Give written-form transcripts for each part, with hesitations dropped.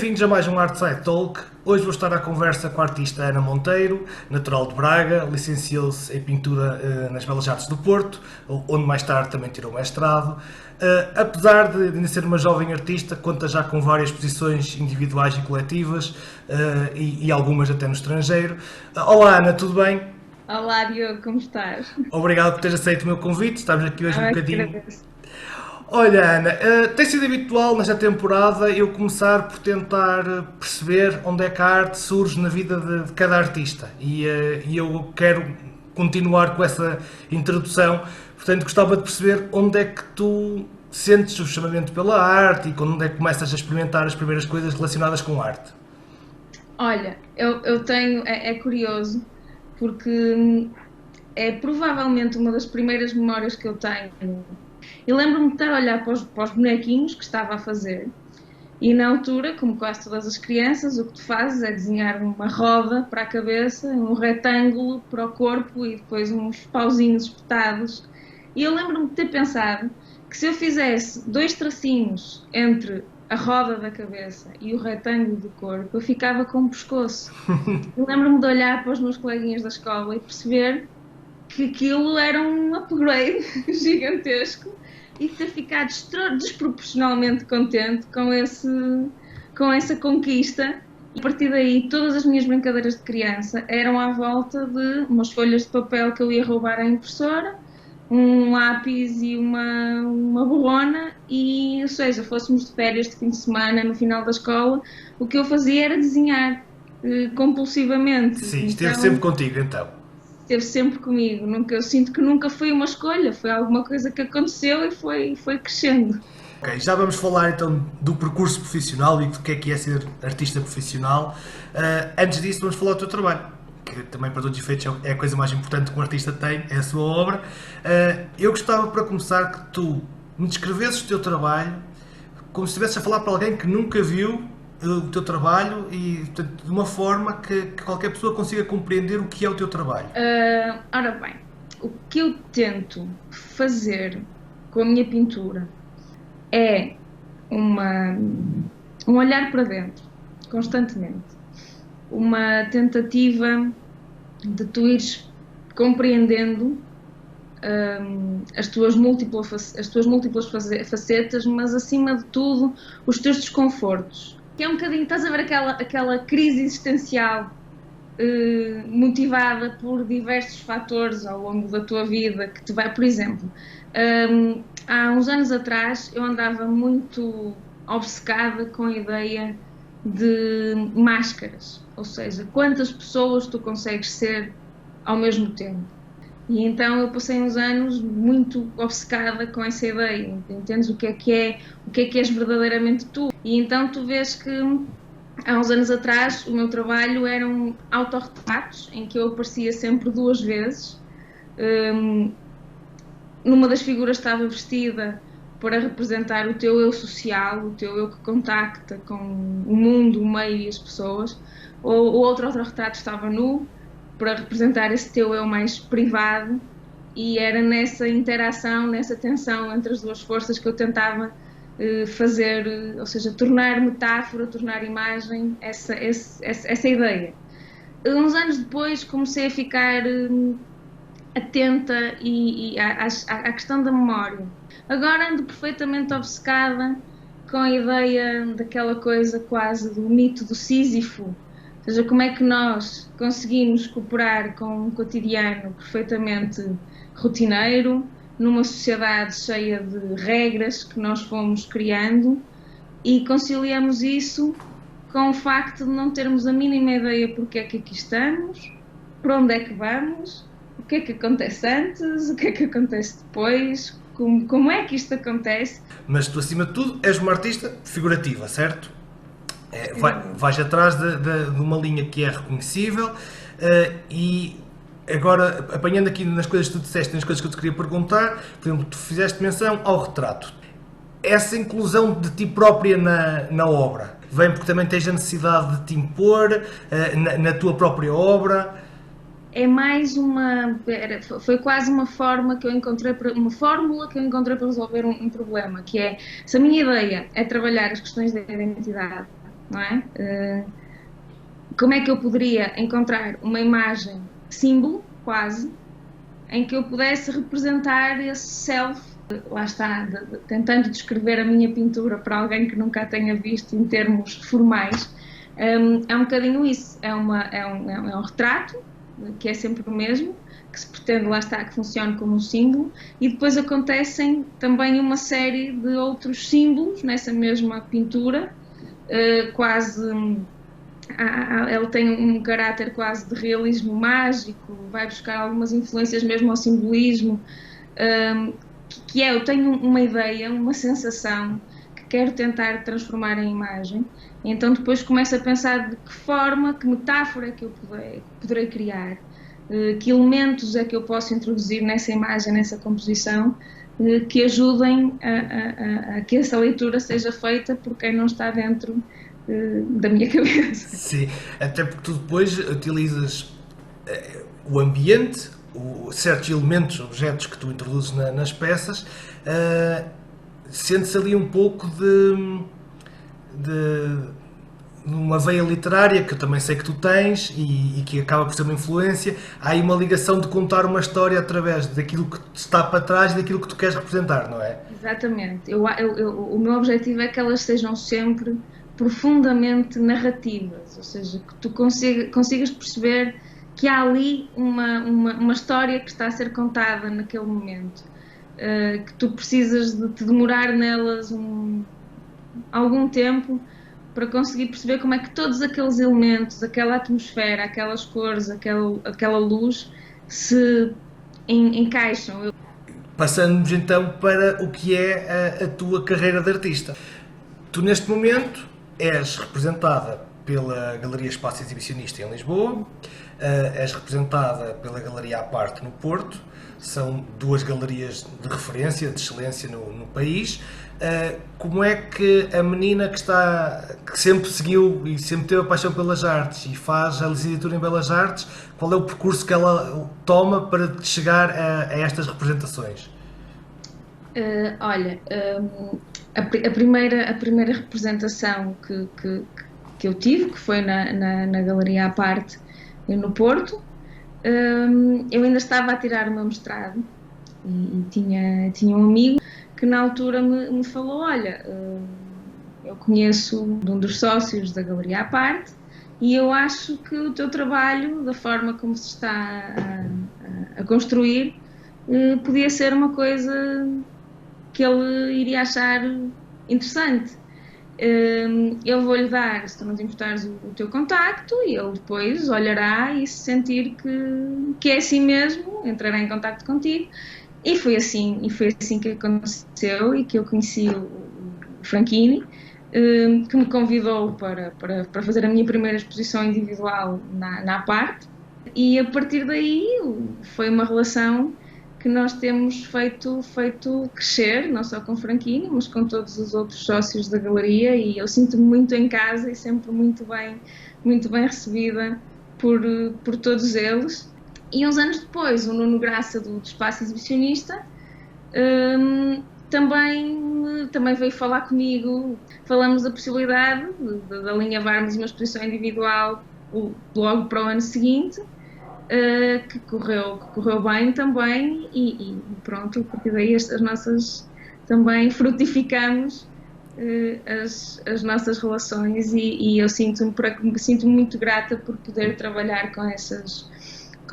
Bem-vindos a mais um Artside Talk. Hoje vou estar à conversa com a artista Ana Monteiro, natural de Braga, licenciou-se em pintura nas Belas Artes do Porto, onde mais tarde também tirou mestrado. Apesar de ainda ser uma jovem artista, conta já com várias exposições individuais e coletivas e algumas até no estrangeiro. Olá Ana, tudo bem? Olá, Diogo, como estás? Obrigado por teres aceito o meu convite. Estamos aqui hoje um Ah, que bocadinho. agradeço. Olha, Ana, tem sido habitual nesta temporada eu começar por tentar perceber onde é que a arte surge na vida de cada artista e eu quero continuar com essa introdução, portanto gostava de perceber onde é que tu sentes o chamamento pela arte e quando é que começas a experimentar as primeiras coisas relacionadas com arte. Olha, eu tenho, é curioso, porque é provavelmente uma das primeiras memórias que eu tenho. E lembro-me de estar a olhar para os bonequinhos que estava a fazer, e na altura, como quase todas as crianças, o que tu fazes é desenhar uma roda para a cabeça, um retângulo para o corpo e depois uns pauzinhos espetados. E eu lembro-me de ter pensado que se eu fizesse dois tracinhos entre a roda da cabeça e o retângulo do corpo, eu ficava com um pescoço. Eu lembro-me de olhar para os meus coleguinhas da escola e perceber que aquilo era um upgrade gigantesco e ter ficado desproporcionalmente contente com essa conquista. E a partir daí, todas as minhas brincadeiras de criança eram à volta de umas folhas de papel que eu ia roubar à impressora, um lápis e uma borrona, e, ou seja, fôssemos de férias de fim de semana no final da escola, o que eu fazia era desenhar compulsivamente. Sim, esteve sempre Então, contigo então. esteve sempre comigo. Eu sinto que nunca foi uma escolha, foi alguma coisa que aconteceu e foi crescendo. Ok, já vamos falar então do percurso profissional e do que é ser artista profissional. Antes disso, vamos falar do teu trabalho, que também para todos os efeitos é a coisa mais importante que um artista tem, é a sua obra. Eu gostava para começar que tu me descrevesses o teu trabalho como se estivesse a falar para alguém que nunca viu o teu trabalho e portanto, de uma forma que qualquer pessoa consiga compreender o que é o teu trabalho. Ora bem, o que eu tento fazer com a minha pintura é uma, um olhar para dentro, constantemente. Uma tentativa de tu ires compreendendo as tuas múltiplas facetas, mas acima de tudo os teus desconfortos. Que é um bocadinho, estás a ver aquela crise existencial motivada por diversos fatores ao longo da tua vida, que te vai, por exemplo, há uns anos atrás eu andava muito obcecada com a ideia de máscaras, ou seja, quantas pessoas tu consegues ser ao mesmo tempo. E então eu passei uns anos muito obcecada com essa ideia, entendes o que é és verdadeiramente tu. E então tu vês que há uns anos atrás o meu trabalho eram autorretratos, em que eu aparecia sempre duas vezes. Numa das figuras estava vestida para representar o teu eu social, o teu eu que contacta com o mundo, o meio e as pessoas. O outro autorretrato estava nu, para representar esse teu eu mais privado, e era nessa interação, nessa tensão entre as duas forças que eu tentava fazer, ou seja, tornar metáfora, tornar imagem, essa ideia. Uns anos depois comecei a ficar atenta à questão da memória. Agora ando perfeitamente obcecada com a ideia daquela coisa quase do mito do Sísifo, ou seja, como é que nós conseguimos cooperar com um cotidiano perfeitamente rotineiro, numa sociedade cheia de regras que nós fomos criando, e conciliamos isso com o facto de não termos a mínima ideia porque é que aqui estamos, para onde é que vamos, o que é que acontece antes, o que é que acontece depois, como é que isto acontece. Mas tu, acima de tudo, és uma artista figurativa, certo? Precisamente. Vais atrás de uma linha que é reconhecível e agora, apanhando aqui nas coisas que tu disseste, nas coisas que eu te queria perguntar, por exemplo, tu fizeste menção ao retrato. Essa inclusão de ti própria na obra vem porque também tens a necessidade de te impor na tua própria obra. É mais foi quase uma forma que eu encontrei, uma fórmula que eu encontrei para resolver um problema, que é, se a minha ideia é trabalhar as questões da identidade, não é? Como é que eu poderia encontrar uma imagem símbolo, quase, em que eu pudesse representar esse self, lá está, tentando descrever a minha pintura para alguém que nunca a tenha visto em termos formais. É um bocadinho isso, é um retrato, que é sempre o mesmo, que se pretende, lá está, que funcione como um símbolo, e depois acontecem também uma série de outros símbolos nessa mesma pintura, quase. Ele tem um caráter quase de realismo mágico, vai buscar algumas influências mesmo ao simbolismo, que é, eu tenho uma ideia, uma sensação que quero tentar transformar em imagem, então depois começo a pensar de que forma, que metáfora é que eu poderei criar, que elementos é que eu posso introduzir nessa imagem, nessa composição, que ajudem a que essa leitura seja feita por quem não está dentro da minha cabeça. Sim, até porque tu depois utilizas o ambiente, certos elementos, objetos que tu introduzes nas peças, sente-se ali um pouco de uma veia literária que eu também sei que tu tens e que acaba por ser uma influência. Há aí uma ligação de contar uma história através daquilo que está para trás e daquilo que tu queres representar, não é? Exatamente. O meu objetivo é que elas sejam sempre profundamente narrativas, ou seja, que tu consigas perceber que há ali uma história que está a ser contada naquele momento, que tu precisas de te demorar nelas algum tempo para conseguir perceber como é que todos aqueles elementos, aquela atmosfera, aquelas cores, aquela luz se encaixam. Passando-nos então para o que é a tua carreira de artista. Tu neste momento és representada pela Galeria Espaço Exibicionista em Lisboa, és representada pela Galeria à Parte no Porto, são duas galerias de referência, de excelência no país. Como é que a menina que sempre seguiu e sempre teve a paixão pelas artes e faz a licenciatura em Belas Artes, qual é o percurso que ela toma para chegar a estas representações? Olha, a primeira representação que eu tive, que foi na Galeria à Parte no Porto, eu ainda estava a tirar o meu mestrado e tinha um amigo que na altura me falou, olha, eu conheço um dos sócios da Galeria à Parte e eu acho que o teu trabalho, da forma como se está a construir, podia ser uma coisa que ele iria achar interessante. Eu vou-lhe dar, se tu não te importares, o teu contacto e ele depois olhará e se sentir que é assim mesmo, entrará em contacto contigo. E foi assim que aconteceu e que eu conheci o Franchini, que me convidou para fazer a minha primeira exposição individual na Parte, e a partir daí foi uma relação que nós temos feito crescer, não só com o Franchini, mas com todos os outros sócios da galeria, e eu sinto-me muito em casa e sempre muito bem recebida por todos eles. E uns anos depois, o Nuno Graça do Espaço Exibicionista também veio falar comigo. Falamos da possibilidade de alinhavarmos uma exposição individual logo para o ano seguinte, que correu bem também, e pronto, a partir daí as nossas também frutificamos as nossas relações, e eu sinto-me muito grata por poder trabalhar com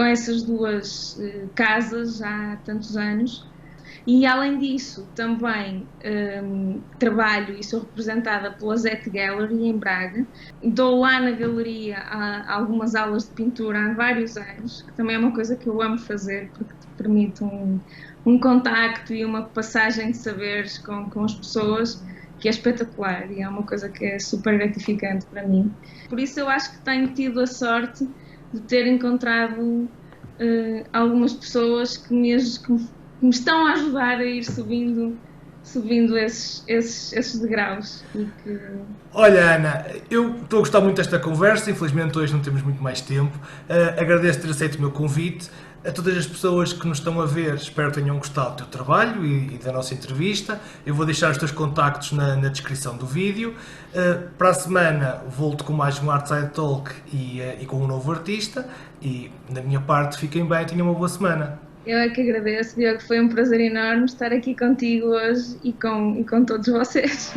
essas duas casas há tantos anos. E além disso, também trabalho e sou representada pela Zet Gallery em Braga. Dou lá na galeria algumas aulas de pintura há vários anos, que também é uma coisa que eu amo fazer, porque te permite um contacto e uma passagem de saberes com as pessoas, que é espetacular e é uma coisa que é super gratificante para mim. Por isso eu acho que tenho tido a sorte de ter encontrado algumas pessoas que me estão a ajudar a ir subindo esses degraus. Olha, Ana, eu estou a gostar muito desta conversa, infelizmente hoje não temos muito mais tempo. Agradeço ter aceito o meu convite. A todas as pessoas que nos estão a ver, espero que tenham gostado do teu trabalho e da nossa entrevista. Eu vou deixar os teus contactos na descrição do vídeo. Para a semana volto com mais um Artside Talk e com um novo artista. E da minha parte, fiquem bem, tenham uma boa semana. Eu é que agradeço, Diogo, foi um prazer enorme estar aqui contigo hoje e com todos vocês.